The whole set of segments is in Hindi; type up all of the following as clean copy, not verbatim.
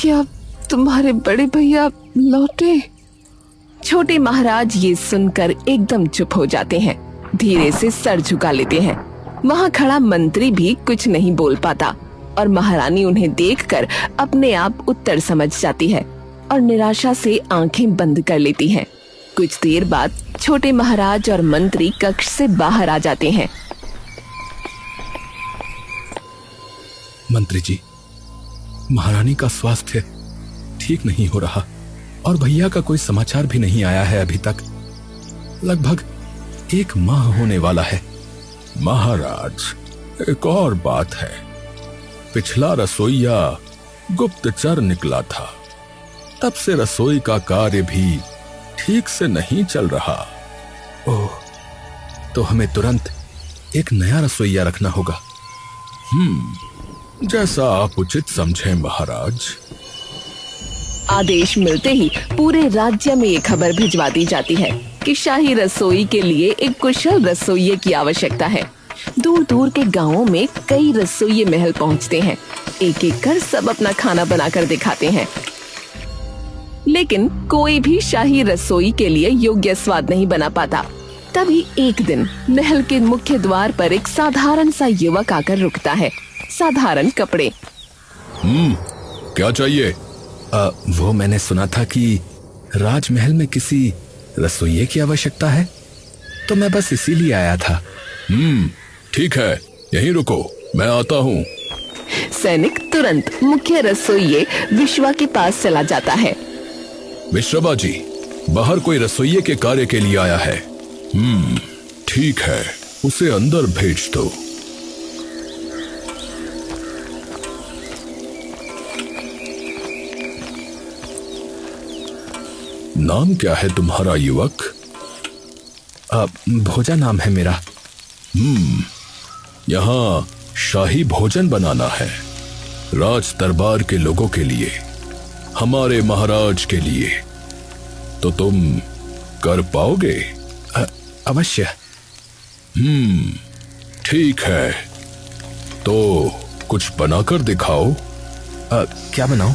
क्या तुम्हारे बड़े भैया लौटे? छोटे महाराज ये सुनकर एकदम चुप हो जाते हैं, धीरे से सर झुका लेते हैं। वहाँ खड़ा मंत्री भी कुछ नहीं बोल पाता और महारानी उन्हें देखकर अपने आप उत्तर समझ जाती है और निराशा से आंखें बंद कर लेती हैं। कुछ देर बाद छोटे महाराज और मंत्री कक्ष से बाहर आ जाते हैं। मंत्री जी, महारानी का स्वास्थ्य ठीक नहीं हो रहा और भैया का कोई समाचार भी नहीं आया है अभी तक। लगभग 1 माह होने वाला है। महाराज, एक और बात है। पिछला रसोइया गुप्तचर निकला था, तब से रसोई का कार्य भी ठीक से नहीं चल रहा। ओह, तो हमें तुरंत एक नया रसोइया रखना होगा। जैसा आप उचित समझें महाराज। आदेश मिलते ही पूरे राज्य में ये खबर भिजवा दी जाती है कि शाही रसोई के लिए एक कुशल रसोइये की आवश्यकता है। दूर दूर के गांवों में कई रसोइये महल पहुंचते हैं, एक एक कर सब अपना खाना बनाकर दिखाते हैं, लेकिन कोई भी शाही रसोई के लिए योग्य स्वाद नहीं बना पाता। तभी एक दिन महल के मुख्य द्वार पर एक साधारण सा युवक आकर रुकता है। साधारण कपड़े। क्या चाहिए? वो मैंने सुना था कि राजमहल में किसी रसोइये की आवश्यकता है, तो मैं बस इसीलिए आया था। ठीक है, यहीं रुको, मैं आता हूँ। सैनिक तुरंत मुख्य रसोइये विश्वा के पास चला जाता है। विश्वा जी, बाहर कोई रसोइये के कार्य के लिए आया है। ठीक है, उसे अंदर भेज दो। नाम क्या है तुम्हारा युवक? भोजा नाम है मेरा। यहाँ शाही भोजन बनाना है, राज दरबार के लोगों के लिए, हमारे महाराज के लिए। तो तुम कर पाओगे? अवश्य। ठीक है, तो कुछ बनाकर दिखाओ। क्या बनाऊं?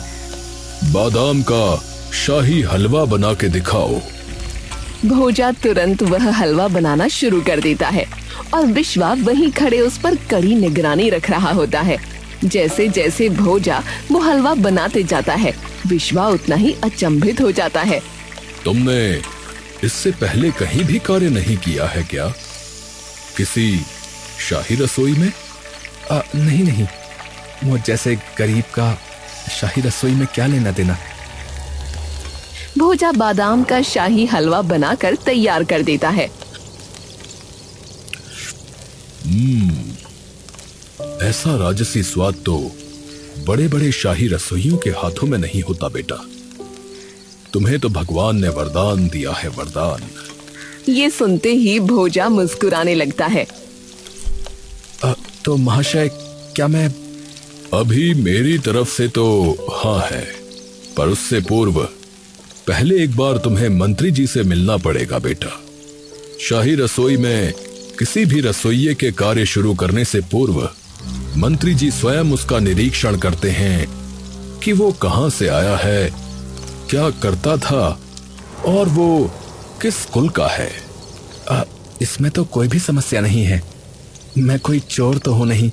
बादाम का शाही हलवा बना के दिखाओ। भोजा तुरंत वह हलवा बनाना शुरू कर देता है और विश्वा वहीं खड़े उस पर कड़ी निगरानी रख रहा होता है। जैसे जैसे भोजा वो हलवा बनाते जाता है, विश्वा उतना ही अचंभित हो जाता है। तुमने इससे पहले कहीं भी कार्य नहीं किया है क्या? किसी शाही रसोई में? नहीं, वो जैसे गरीब का शाही रसोई में क्या लेना देना। भोजा बादाम का शाही हलवा बनाकर तैयार कर देता है। ऐसा राजसी स्वाद तो बड़े बड़े शाही रसोइयों के हाथों में नहीं होता बेटा। तुम्हें तो भगवान ने वरदान दिया है, वरदान। ये सुनते ही भोजा मुस्कुराने लगता है। तो महाशय, क्या मैं? अभी मेरी तरफ से तो हाँ है, पर उससे पूर्व पहले एक बार तुम्हें मंत्री जी से मिलना पड़ेगा बेटा। शाही रसोई में किसी भी रसोइये के कार्य शुरू करने से पूर्व मंत्री जी स्वयं उसका निरीक्षण करते हैं कि वो कहां से आया है, क्या करता था और वो किस कुल का है। इसमें तो कोई भी समस्या नहीं है। मैं कोई चोर तो हूं नहीं,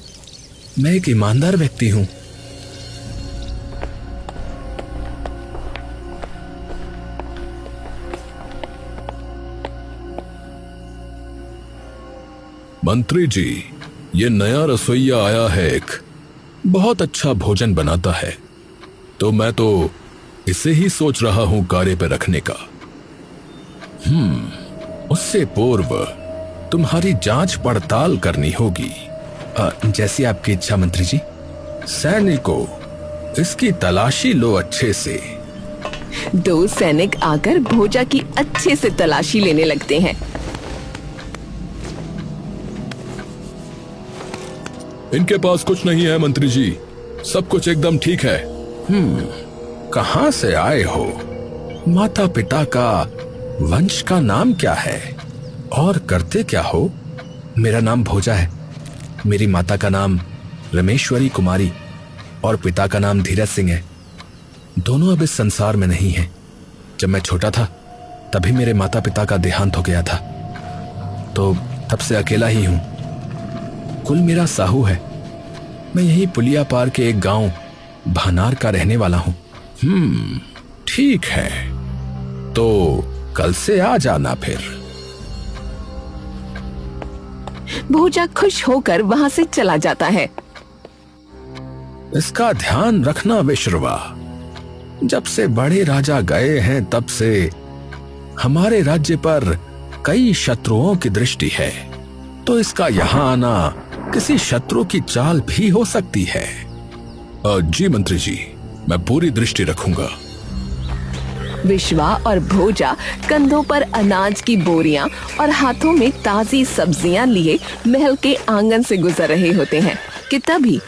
मैं एक ईमानदार व्यक्ति हूं। मंत्री जी, ये नया रसोइया आया है, एक बहुत अच्छा भोजन बनाता है, तो मैं तो इसे ही सोच रहा हूं कार्य पे रखने का। उससे पूर्व तुम्हारी जांच पड़ताल करनी होगी। जैसी आपकी इच्छा मंत्री जी। सैनिकों, इसकी तलाशी लो अच्छे से। 2 सैनिक आकर भोजा की अच्छे से तलाशी लेने लगते हैं। इनके पास कुछ नहीं है मंत्री जी, सब कुछ एकदम ठीक है। कहां से आए हो? माता पिता का वंश का नाम क्या है और करते क्या हो? मेरा नाम भोजा है। मेरी माता का नाम रमेश्वरी कुमारी और पिता का नाम धीरज सिंह है। दोनों अब इस संसार में नहीं हैं। जब मैं छोटा था तभी मेरे माता पिता का देहांत हो गया था, तो तब से अकेला ही हूं। कुल मेरा साहू है। मैं यही पुलिया पार के एक गांव भानार का रहने वाला हूं। ठीक है, तो कल से आ जाना फिर। भोजा खुश होकर वहां से चला जाता है। इसका ध्यान रखना विश्रवा, जब से बड़े राजा गए हैं तब से हमारे राज्य पर कई शत्रुओं की दृष्टि है, तो इसका यहां आना किसी शत्रु की चाल भी हो सकती है। जी मंत्री जी, मैं पूरी दृष्टि रखूंगा। विश्वा और भोजा कंधों पर अनाज की बोरियां और हाथों में ताजी सब्जियां लिए महल के आंगन से गुजर रहे होते हैं कि तभी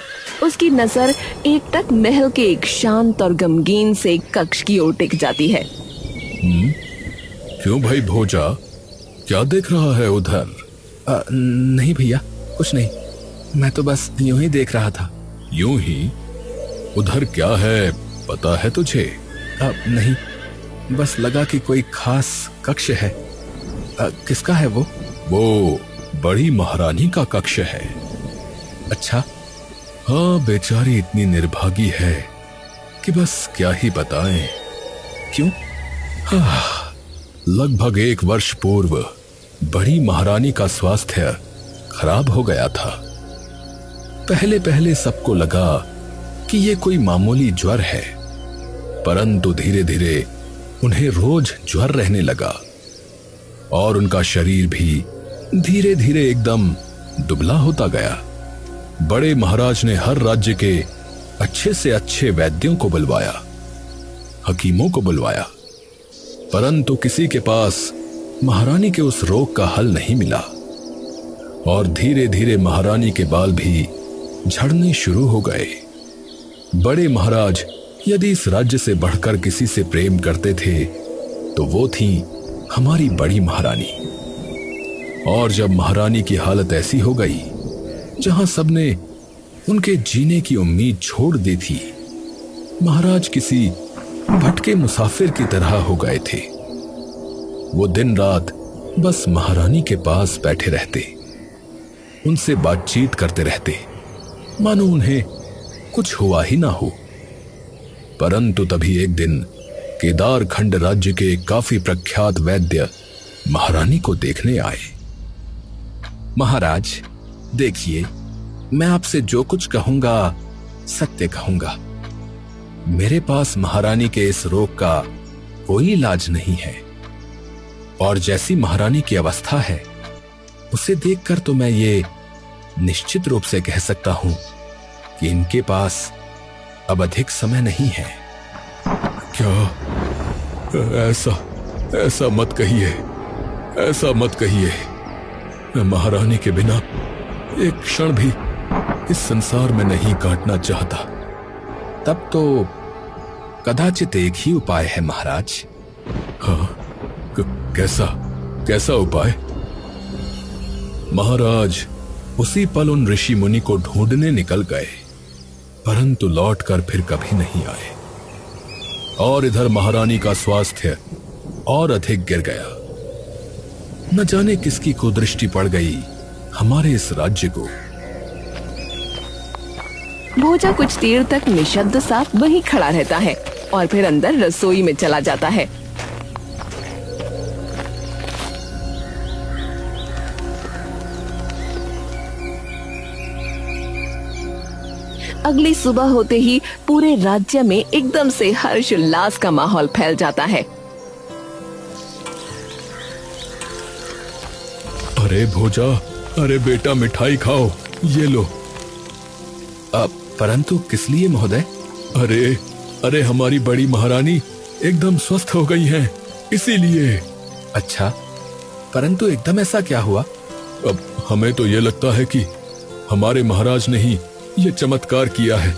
उसकी नजर एकटक महल के एक शांत और गमगीन से एक कक्ष की ओर टिक जाती है। क्यों भाई भोजा, क्या देख रहा है उधर? नहीं भैया, कुछ नहीं, मैं तो बस यूं ही देख रहा था। यूं ही? उधर क्या है, पता है तुझे? नहीं, बस लगा कि कोई खास कक्ष है। किसका है वो? वो बड़ी महारानी का कक्ष है। अच्छा। हाँ, बेचारी इतनी निर्भागी है कि बस क्या ही बताएं। क्यों? लगभग 1 वर्ष पूर्व बड़ी महारानी का स्वास्थ्य खराब हो गया था। पहले पहले सबको लगा कि ये कोई मामूली ज्वर है, परंतु धीरे धीरे उन्हें रोज ज्वर रहने लगा और उनका शरीर भी धीरे धीरे एकदम दुबला होता गया। बड़े महाराज ने हर राज्य के अच्छे से अच्छे वैद्यों को बुलवाया, हकीमों को बुलवाया, परंतु किसी के पास महारानी के उस रोग का हल नहीं मिला और धीरे धीरे महारानी के बाल भी झड़ने शुरू हो गए। बड़े महाराज यदि इस राज्य से बढ़कर किसी से प्रेम करते थे तो वो थी हमारी बड़ी महारानी। और जब महारानी की हालत ऐसी हो गई जहां सबने उनके जीने की उम्मीद छोड़ दी थी, महाराज किसी भटके मुसाफिर की तरह हो गए थे। वो दिन रात बस महारानी के पास बैठे रहते, उनसे बातचीत करते रहते, मानो उन्हें कुछ हुआ ही ना हो। परंतु तभी एक दिन केदार खंड राज्य के काफी प्रख्यात वैद्य महारानी को देखने आए। महाराज, देखिए, मैं आपसे जो कुछ कहूंगा सत्य कहूंगा। मेरे पास महारानी के इस रोग का कोई इलाज नहीं है और जैसी महारानी की अवस्था है उसे देखकर तो मैं ये निश्चित रूप से कह सकता हूं कि इनके पास अब अधिक समय नहीं है। क्या? ऐसा मत कहिए, ऐसा मत कहिए। मैं महारानी के बिना एक क्षण भी इस संसार में नहीं काटना चाहता। तब तो कदाचित एक ही उपाय है महाराज। हाँ, कैसा उपाय? महाराज उसी पल उन ऋषि मुनि को ढूंढने निकल गए, परंतु लौटकर फिर कभी नहीं आए और इधर महारानी का स्वास्थ्य और अधिक गिर गया। न जाने किसकी कुदृष्टि पड़ गई हमारे इस राज्य को। भोजा कुछ देर तक निशब्द सा वहीं खड़ा रहता है और फिर अंदर रसोई में चला जाता है। अगली सुबह होते ही पूरे राज्य में एकदम से हर्ष उल्लास का माहौल फैल जाता है। अरे भोजा, अरे बेटा, मिठाई खाओ, ये लो। परंतु किस लिए महोदय? अरे हमारी बड़ी महारानी एकदम स्वस्थ हो गई हैं, इसीलिए। अच्छा, परंतु एकदम ऐसा क्या हुआ? अब हमें तो ये लगता है कि हमारे महाराज ने ही ये चमत्कार किया है।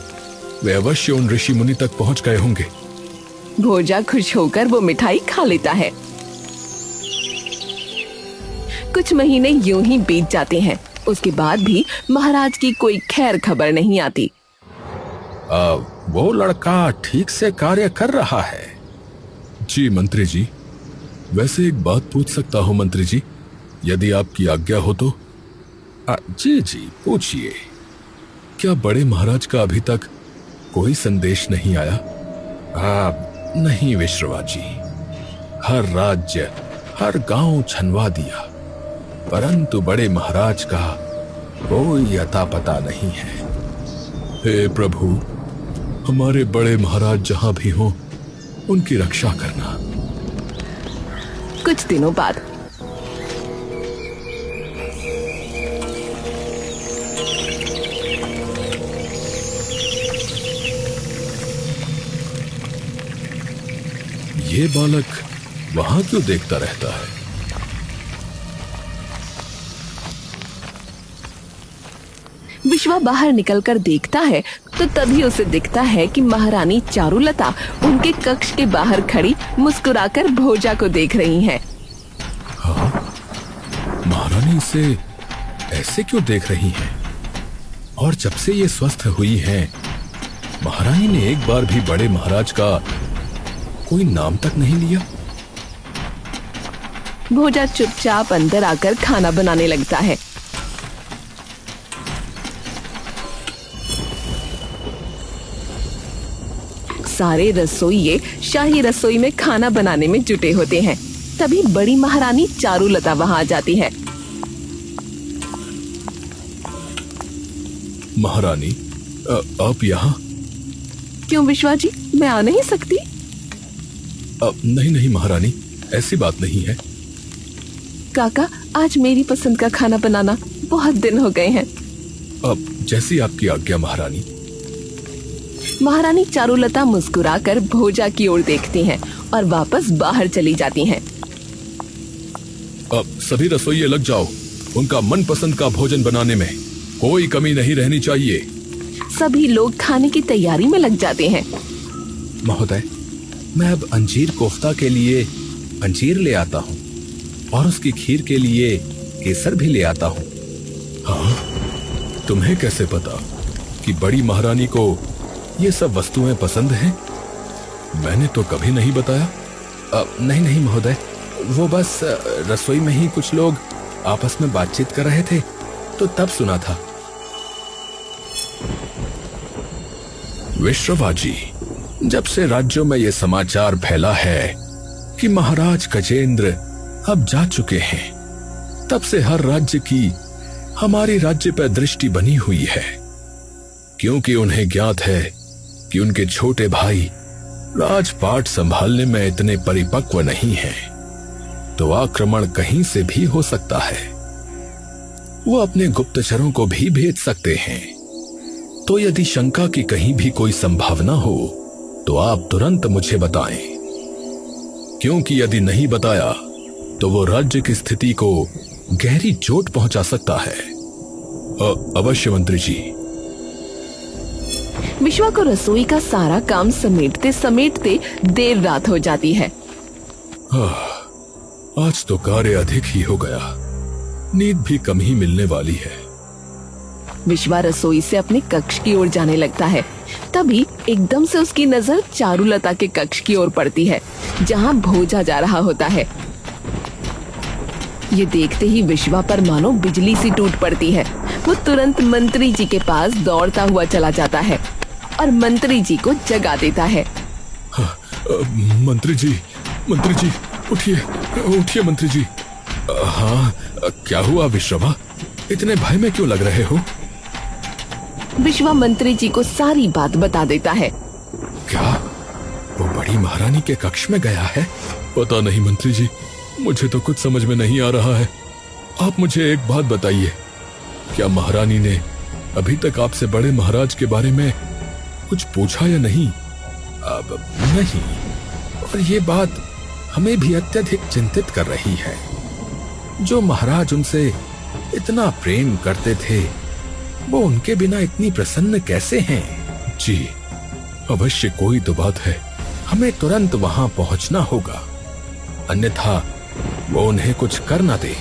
वे अवश्य उन ऋषि मुनि तक पहुंच गए होंगे। भोजा खुश होकर वो मिठाई खा लेता है। कुछ महीने यूं ही बीत जाते हैं। उसके बाद भी महाराज की कोई खैर खबर नहीं आती। वो लड़का ठीक से कार्य कर रहा है। जी मंत्री जी, वैसे एक बात पूछ सकता हूं मंत्री जी, यदि आपकी आज्ञा हो तो? जी जी पूछिए। क्या बड़े महाराज का अभी तक कोई संदेश नहीं आया? नहीं विश्रवा जी, हर राज्य हर गांव छनवा दिया, परंतु बड़े महाराज का कोई अता पता नहीं है। हे प्रभु, हमारे बड़े महाराज जहां भी हों उनकी रक्षा करना। कुछ दिनों बाद ये बालक वहां क्यों देखता रहता है? विश्वा बाहर निकलकर देखता है तो तभी उसे दिखता है कि महारानी चारुलता उनके कक्ष के बाहर खड़ी मुस्कुराकर भोजा को देख रही हैं। हाँ, महारानी इसे ऐसे क्यों देख रही हैं? और जब से ये स्वस्थ हुई हैं, महारानी ने एक बार भी बड़े महाराज का कोई नाम तक नहीं लिया। भोजा चुपचाप अंदर आकर खाना बनाने लगता है। सारे रसोइये शाही रसोई में खाना बनाने में जुटे होते हैं। तभी बड़ी महारानी चारुलता वहां आ जाती है। महारानी, आप यहाँ? क्यों विश्वा जी, मैं आ नहीं सकती? नहीं नहीं महारानी, ऐसी बात नहीं है। काका, आज मेरी पसंद का खाना बनाना, बहुत दिन हो गए हैं। अब जैसी आपकी आज्ञा महारानी। महारानी चारुलता मुस्कुराकर भोजा की ओर देखती हैं और वापस बाहर चली जाती हैं। अब सभी रसोइये लग जाओ, उनका मनपसंद का भोजन बनाने में कोई कमी नहीं रहनी चाहिए। सभी लोग खाने की तैयारी में लग जाते हैं। महोदय, मैं अब अंजीर कोफ्ता के लिए अंजीर ले आता हूँ और उसकी खीर के लिए केसर भी ले आता हूँ। हाँ, तुम्हें कैसे पता कि बड़ी महारानी को ये सब वस्तुएं पसंद हैं? मैंने तो कभी नहीं बताया। नहीं नहीं महोदय, वो बस रसोई में ही कुछ लोग आपस में बातचीत कर रहे थे तो तब सुना था। विश्रवा जी, जब से राज्यों में ये समाचार फैला है कि महाराज गजेंद्र अब जा चुके हैं, तब से हर राज्य की हमारे राज्य पर दृष्टि बनी हुई है, क्योंकि उन्हें ज्ञात है कि उनके छोटे भाई राजपाट संभालने में इतने परिपक्व नहीं हैं, तो आक्रमण कहीं से भी हो सकता है। वो अपने गुप्तचरों को भी भेज सकते हैं। तो यदि शंका की कहीं भी कोई संभावना हो तो आप तुरंत मुझे बताएं, क्योंकि यदि नहीं बताया तो वो राज्य की स्थिति को गहरी चोट पहुंचा सकता है। अवश्य मंत्री जी। विश्वा को रसोई का सारा काम समेटते समेटते देर रात हो जाती है। आज तो कार्य अधिक ही हो गया, नींद भी कम ही मिलने वाली है। विश्वा रसोई से अपने कक्ष की ओर जाने लगता है। तभी एकदम से उसकी नजर चारुलता के कक्ष की ओर पड़ती है, जहां भोजा जा रहा होता है। ये देखते ही विश्वा पर मानो बिजली सी टूट पड़ती है। वो तुरंत मंत्री जी के पास दौड़ता हुआ चला जाता है और मंत्री जी को जगा देता है। मंत्री जी, उठिए उठिए मंत्री जी। हाँ, क्या हुआ विश्रवा? इतने भय में क्यों लग रहे हो? विश्वा मंत्री जी को सारी बात बता देता है। क्या वो बड़ी महारानी के कक्ष में गया है? पता नहीं मंत्री जी, मुझे तो कुछ समझ में नहीं आ रहा है। आप मुझे एक बात बताइए, क्या महारानी ने अभी तक आपसे बड़े महाराज के बारे में कुछ पूछा या नहीं? अब नहीं, और ये बात हमें भी अत्यधिक चिंतित कर रही है। जो महाराज उनसे इतना प्रेम करते थे, वो उनके बिना इतनी प्रसन्न कैसे हैं? जी, अवश्य कोई तो बात है। हमें तुरंत वहां पहुंचना होगा, अन्यथा वो उन्हें कुछ कर न दे।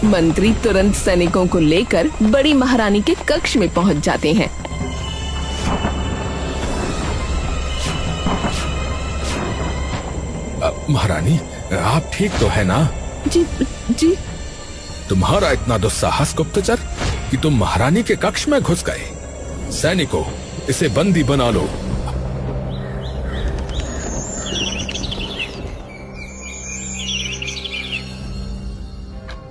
मंत्री तुरंत सैनिकों को लेकर बड़ी महारानी के कक्ष में पहुंच जाते हैं। महारानी, आप ठीक तो है ना? जी जी। तुम्हारा इतना दुस्साहस गुप्तचर कि तुम महारानी के कक्ष में घुस गए। सैनिकों, इसे बंदी बना लो।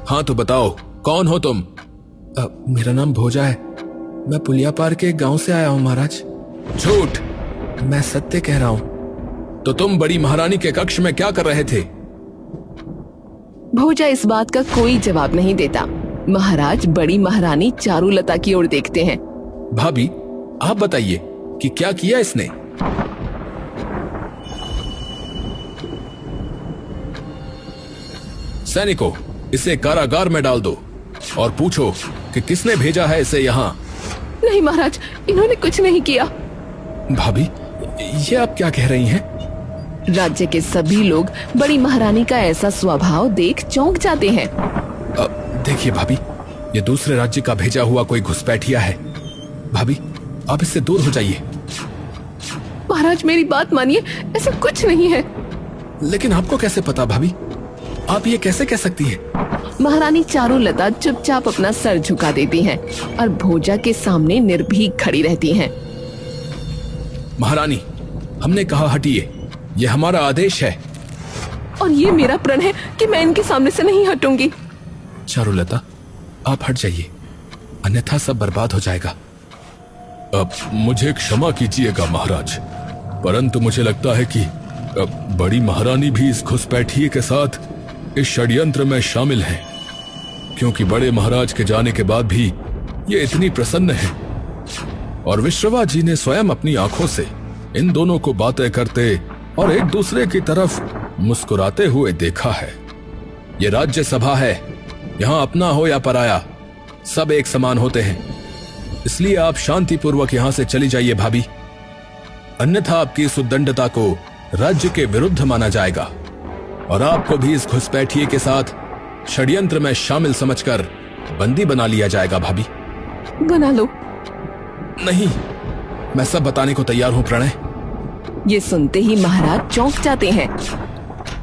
हाँ तो बताओ, कौन हो तुम? मेरा नाम भोजा है। मैं पुलिया पार के एक गांव से आया हूँ महाराज। झूठ। मैं सत्य कह रहा हूँ। तो तुम बड़ी महारानी के कक्ष में क्या कर रहे थे? भोजा इस बात का कोई जवाब नहीं देता। महाराज बड़ी महारानी चारुलता की ओर देखते हैं। भाभी, आप बताइए कि क्या किया इसने? सैनिकों, इसे कारागार में डाल दो और पूछो कि किसने भेजा है इसे यहाँ। नहीं महाराज, इन्होंने कुछ नहीं किया। भाभी, ये आप क्या कह रही हैं? राज्य के सभी लोग बड़ी महारानी का ऐसा स्वभाव देख चौंक जाते हैं। देखिए भाभी, ये दूसरे राज्य का भेजा हुआ कोई घुसपैठिया है। भाभी, आप इससे दूर हो जाइए। महाराज मेरी बात मानिए, ऐसा कुछ नहीं है। लेकिन आपको कैसे पता भाभी? आप ये कैसे कह सकती हैं? महारानी चारुलता चुपचाप अपना सर झुका देती हैं और भोजा के सामने निर्भीक खड़ी रहती हैं। महारानी, हमने कहा हटिए, ये हमारा आदेश है। और ये मेरा प्रण है कि मैं इनके सामने से नहीं हटूंगी। चारुलता, आप हट जाइए, अन्यथा सब बर्बाद हो जाएगा। अब मुझे क्षमा कीजिएगा महाराज, परंतु मुझे लगता है कि बड़ी महारानी भी इस घुसपैठिए के साथ इस षड्यंत्र में शामिल है, क्योंकि बड़े महाराज के जाने के बाद भी ये इतनी प्रसन्न है। और विश्रवा जी ने स्वयं अपनी आंखों से इन दोनों को बातें करते और एक दूसरे की तरफ मुस्कुराते हुए देखा है। ये राज्य सभा है, यहाँ अपना हो या पराया, सब एक समान होते हैं। इसलिए आप शांतिपूर्वक यहाँ से चली जाइए भाभी, अन्यथा आपकी इस उद्दंडता को राज्य के विरुद्ध माना जाएगा और आपको भी इस घुसपैठिए के साथ षड्यंत्र में शामिल समझकर बंदी बना लिया जाएगा। भाभी, बना लो। नहीं, मैं सब बताने को तैयार हूं प्रणय। ये सुनते ही महाराज चौंक जाते हैं।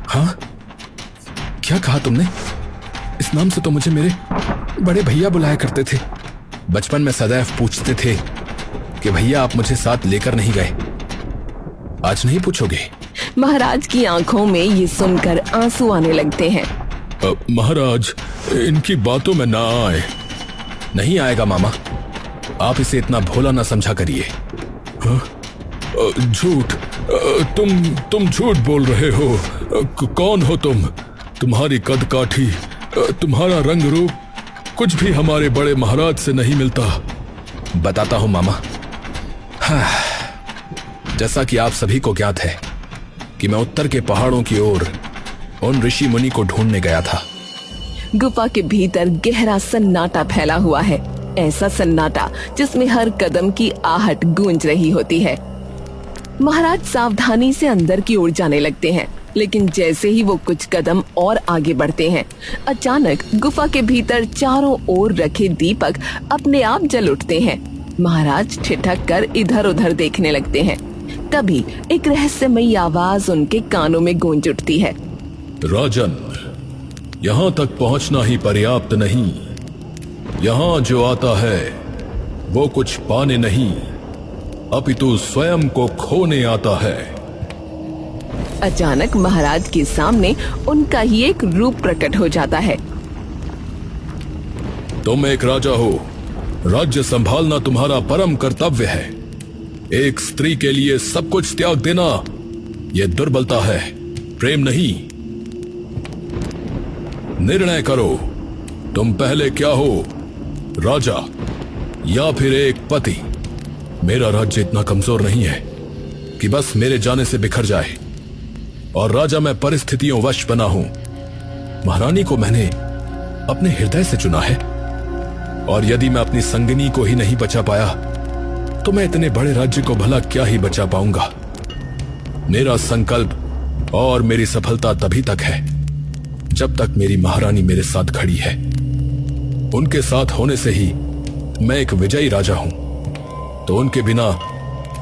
हाँ, क्या कहा तुमने? इस नाम से तो मुझे मेरे बड़े भैया बुलाया करते थे। बचपन में सदैव पूछते थे कि भैया आप मुझे साथ लेकर नहीं गए, आज नहीं पूछोगे? महाराज की आंखों में ये सुनकर आंसू आने लगते हैं। महाराज, इनकी बातों में ना आए। नहीं आएगा मामा, आप इसे इतना भोला ना समझा करिए। झूठ, तुम झूठ बोल रहे हो। कौन हो तुम? तुम्हारी कद काठी, तुम्हारा रंग रूप कुछ भी हमारे बड़े महाराज से नहीं मिलता। बताता हूं मामा। हाँ, जैसा कि आप सभी को ज्ञात है कि मैं उत्तर के पहाड़ों की ओर उन ऋषि मुनि को ढूंढने गया था। गुफा के भीतर गहरा सन्नाटा फैला हुआ है, ऐसा सन्नाटा जिसमें हर कदम की आहट गूंज रही होती है। महाराज सावधानी से अंदर की ओर जाने लगते हैं, लेकिन जैसे ही वो कुछ कदम और आगे बढ़ते हैं, अचानक गुफा के भीतर चारों ओर रखे दीपक अपने आप जल उठते हैं। महाराज ठिठक कर इधर उधर देखने लगते हैं। तभी एक रहस्यमयी आवाज उनके कानों में गूंज उठती है। राजन, यहाँ तक पहुँचना ही पर्याप्त नहीं। यहाँ जो आता है वो कुछ पाने नहीं, अपितु स्वयं को खोने आता है। अचानक महाराज के सामने उनका ही एक रूप प्रकट हो जाता है। तुम एक राजा हो, राज्य संभालना तुम्हारा परम कर्तव्य है। एक स्त्री के लिए सब कुछ त्याग देना यह दुर्बलता है, प्रेम नहीं। निर्णय करो, तुम पहले क्या हो, राजा या फिर एक पति? मेरा राज्य इतना कमजोर नहीं है कि बस मेरे जाने से बिखर जाए, और राजा मैं परिस्थितियों वश बना हूं। महारानी को मैंने अपने हृदय से चुना है, और यदि मैं अपनी संगिनी को ही नहीं बचा पाया तो मैं इतने बड़े राज्य को भला क्या ही बचा पाऊंगा। मेरा संकल्प और मेरी सफलता तभी तक है जब तक मेरी महारानी मेरे साथ खड़ी है। उनके साथ होने से ही मैं एक विजयी राजा हूं, तो उनके बिना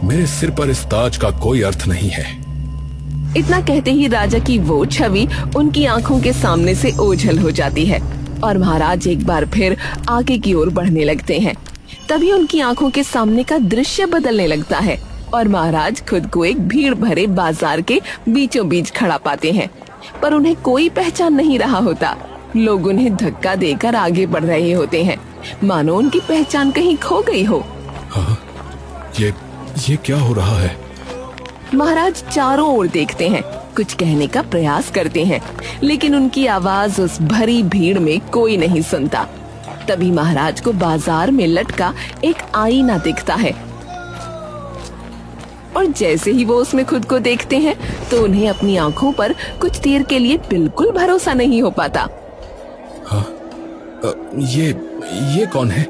मेरे सिर पर इस ताज का कोई अर्थ नहीं है। इतना कहते ही राजा की वो छवि उनकी आंखों के सामने से ओझल हो जाती है और महाराज एक बार फिर आगे की ओर बढ़ने लगते हैं। तभी उनकी आंखों के सामने का दृश्य बदलने लगता है और महाराज खुद को एक भीड़ भरे बाजार के बीचों बीच खड़ा पाते हैं, पर उन्हें कोई पहचान नहीं रहा होता। लोग उन्हें धक्का देकर आगे बढ़ रहे होते हैं, मानो उनकी पहचान कहीं खो गई हो। हाँ, ये क्या हो रहा है? महाराज चारों ओर देखते हैं, कुछ कहने का प्रयास करते हैं, लेकिन उनकी आवाज उस भरी भीड़ में कोई नहीं सुनता। तभी महाराज को बाजार में लटका एक आईना दिखता है और जैसे ही वो उसमें खुद को देखते हैं तो उन्हें अपनी आंखों पर कुछ देर के लिए बिल्कुल भरोसा नहीं हो पाता। हाँ, ये कौन है?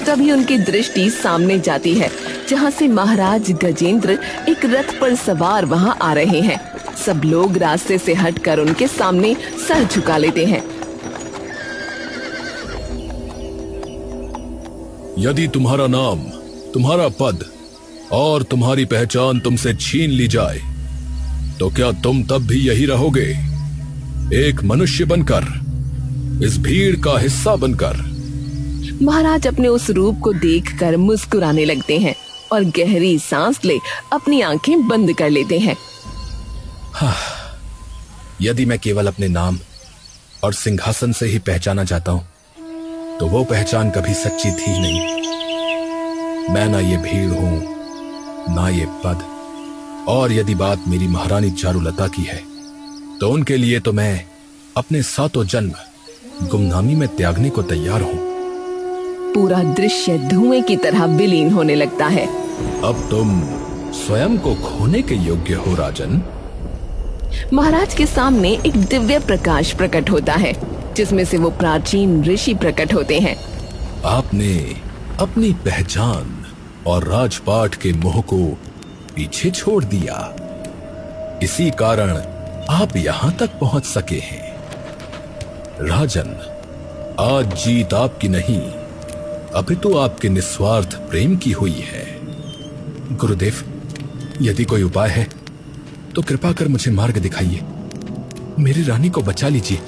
तभी उनकी दृष्टि सामने जाती है, जहाँ से महाराज गजेंद्र एक रथ पर सवार वहाँ आ रहे हैं। सब लोग रास्ते से हटकर उनके सामने सर झुका लेते हैं। यदि तुम्हारा नाम, तुम्हारा पद और तुम्हारी पहचान तुमसे छीन ली जाए तो क्या तुम तब भी यही रहोगे, एक मनुष्य बनकर, इस भीड़ का हिस्सा बनकर? महाराज अपने उस रूप को देखकर मुस्कुराने लगते हैं और गहरी सांस ले अपनी आंखें बंद कर लेते हैं। हाँ, यदि मैं केवल अपने नाम और सिंहासन से ही पहचाना जाता हूं तो वो पहचान कभी सच्ची थी नहीं। मैं ना ये भीड़ हूं, ना ये पद, और यदि बात मेरी महारानी चारुलता की है तो उनके लिए तो मैं अपने 7 जन्म गुमनामी में त्यागने को तैयार हूं। पूरा दृश्य धुएं की तरह विलीन होने लगता है। अब तुम स्वयं को खोने के योग्य हो राजन। महाराज के सामने एक दिव्य प्रकाश प्रकट होता है, जिसमें से वो प्राचीन ऋषि प्रकट होते हैं। आपने अपनी पहचान और राजपाट के मोह को पीछे छोड़ दिया, इसी कारण आप यहां तक पहुंच सके हैं। राजन, आज जीत आपकी नहीं अपितु आपके निस्वार्थ प्रेम की हुई है। गुरुदेव, यदि कोई उपाय है तो कृपा कर मुझे मार्ग दिखाइए। मेरी रानी को बचा लीजिए,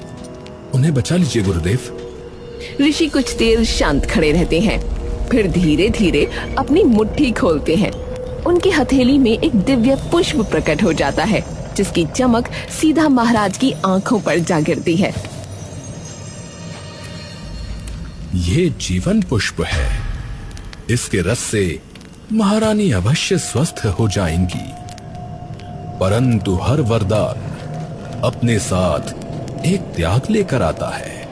उन्हें बचा लीजिए गुरुदेव। ऋषि कुछ देर शांत खड़े रहते हैं, फिर धीरे धीरे अपनी मुट्ठी खोलते हैं। उनकी हथेली में एक दिव्य पुष्प प्रकट हो जाता है, जिसकी चमक सीधा महाराज की आंखों पर जा गिरती है। ये जीवन पुष्प है, इसके रस से महारानी अवश्य स्वस्थ हो जाएंगी, परंतु हर वरदान अपने साथ एक त्याग लेकर आता है।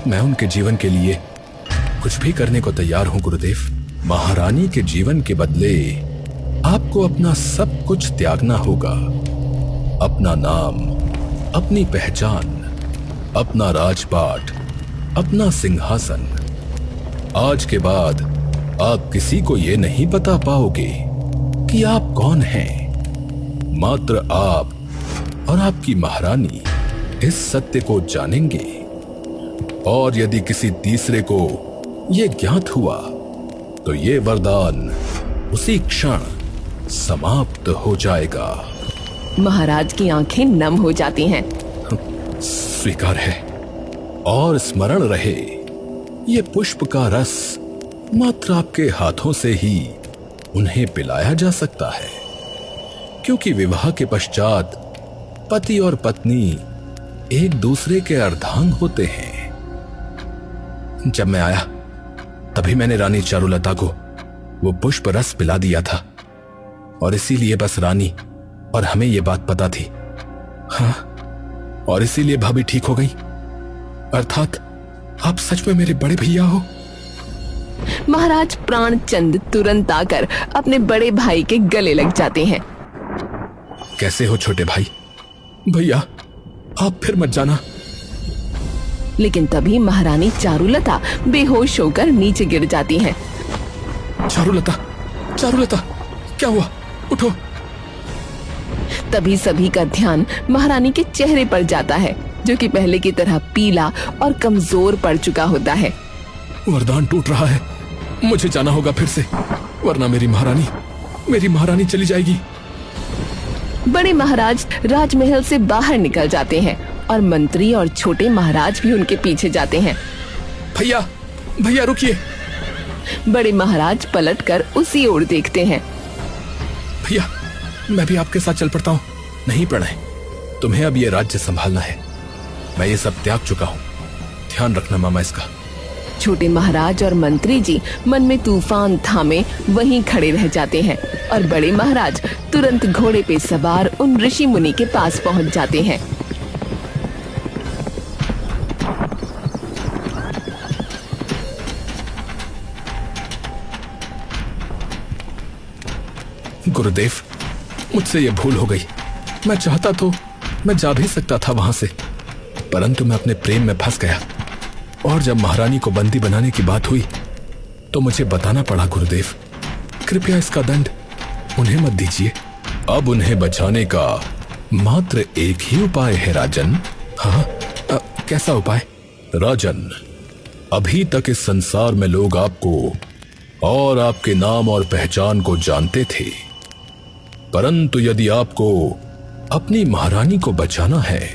मैं उनके जीवन के लिए कुछ भी करने को तैयार हूं गुरुदेव। महारानी के जीवन के बदले आपको अपना सब कुछ त्यागना होगा, अपना नाम, अपनी पहचान, अपना राजपाट, अपना सिंहासन। आज के बाद आप किसी को ये नहीं बता पाओगे कि आप कौन हैं। मात्र आप और आपकी महारानी इस सत्य को जानेंगे, और यदि किसी तीसरे को ये ज्ञात हुआ तो ये वरदान उसी क्षण समाप्त हो जाएगा। महाराज की आंखें नम हो जाती हैं। स्वीकार है, और स्मरण रहे, ये पुष्प का रस मात्र आपके हाथों से ही उन्हें पिलाया जा सकता है, क्योंकि विवाह के पश्चात पति और पत्नी एक दूसरे के अर्धांग होते हैं। जब मैं आया तभी मैंने रानी चारुलता को वो पुष्प रस पिला दिया था, और इसीलिए बस रानी और हमें ये बात पता थी। हाँ, और इसीलिए भाभी ठीक हो गई। अर्थात आप सच में मेरे बड़े भैया हो। महाराज प्राणचंद तुरंत आकर अपने बड़े भाई के गले लग जाते हैं। कैसे हो छोटे भाई? भैया, आप फिर मत जाना। लेकिन तभी महारानी चारुलता बेहोश होकर नीचे गिर जाती हैं। चारुलता, चारुलता, क्या हुआ? उठो। तभी सभी का ध्यान महारानी के चेहरे पर जाता है, जो कि पहले की तरह पीला और कमजोर पड़ चुका होता है। वरदान टूट रहा है, मुझे जाना होगा फिर से, वरना मेरी महारानी चली जाएगी। बड़े महाराज राजमहल से बाहर निकल जाते हैं और मंत्री और छोटे महाराज भी उनके पीछे जाते हैं। भैया भैया रुकिए। बड़े महाराज पलटकर उसी ओर देखते हैं। भैया मैं भी आपके साथ चल पड़ता हूँ। नहीं प्रणय, तुम्हें अब ये राज्य संभालना है। मैं ये सब त्याग चुका हूँ, ध्यान रखना मामा इसका। छोटे महाराज और मंत्री जी मन में तूफान थामे वहीं खड़े रह जाते हैं और बड़े महाराज तुरंत घोड़े पे सवार उन ऋषि मुनि के पास पहुंच जाते हैं। गुरुदेव, मुझसे ये भूल हो गई। मैं चाहता तो मैं जा भी सकता था वहां से, परंतु मैं अपने प्रेम में फंस गया और जब महारानी को बंदी बनाने की बात हुई तो मुझे बताना पड़ा। गुरुदेव, कृपया इसका दंड उन्हें मत दीजिए। अब उन्हें बचाने का मात्र एक ही उपाय है राजन। हाँ, कैसा उपाय? राजन, अभी तक इस संसार में लोग आपको और आपके नाम और पहचान को जानते थे, परंतु यदि आपको अपनी महारानी को बचाना है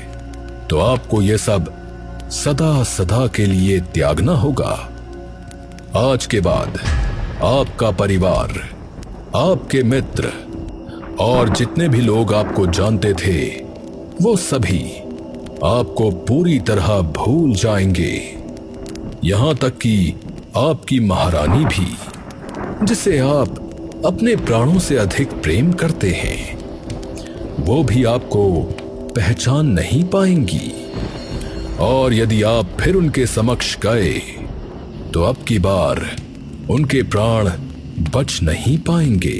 तो आपको यह सब सदा सदा के लिए त्यागना होगा। आज के बाद आपका परिवार, आपके मित्र और जितने भी लोग आपको जानते थे वो सभी आपको पूरी तरह भूल जाएंगे। यहां तक कि आपकी महारानी भी, जिसे आप अपने प्राणों से अधिक प्रेम करते हैं, वो भी आपको पहचान नहीं पाएंगी। और यदि आप फिर उनके समक्ष गए तो अब की बार उनके प्राण बच नहीं पाएंगे।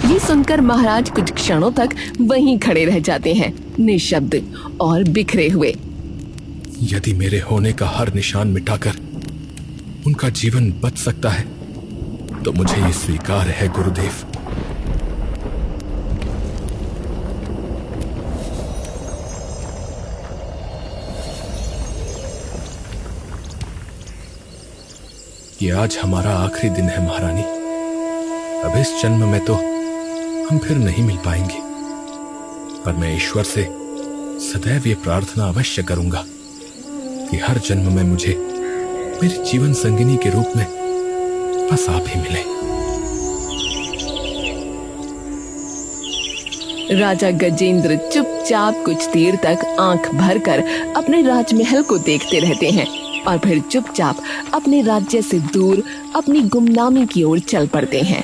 ये सुनकर महाराज कुछ क्षणों तक वहीं खड़े रह जाते हैं, निशब्द और बिखरे हुए। यदि मेरे होने का हर निशान मिटाकर उनका जीवन बच सकता है तो मुझे ये स्वीकार है गुरुदेव। ये आज हमारा आखिरी दिन है महारानी। अब इस जन्म में तो हम फिर नहीं मिल पाएंगे, पर मैं ईश्वर से सदैव ये प्रार्थना अवश्य करूंगा कि हर जन्म में मुझे मेरी जीवन संगिनी के रूप में बस आप ही मिले। राजा गजेंद्र चुपचाप कुछ देर तक आंख भरकर अपने राजमहल को देखते रहते हैं और फिर चुपचाप अपने राज्य से दूर अपनी गुमनामी की ओर चल पड़ते हैं।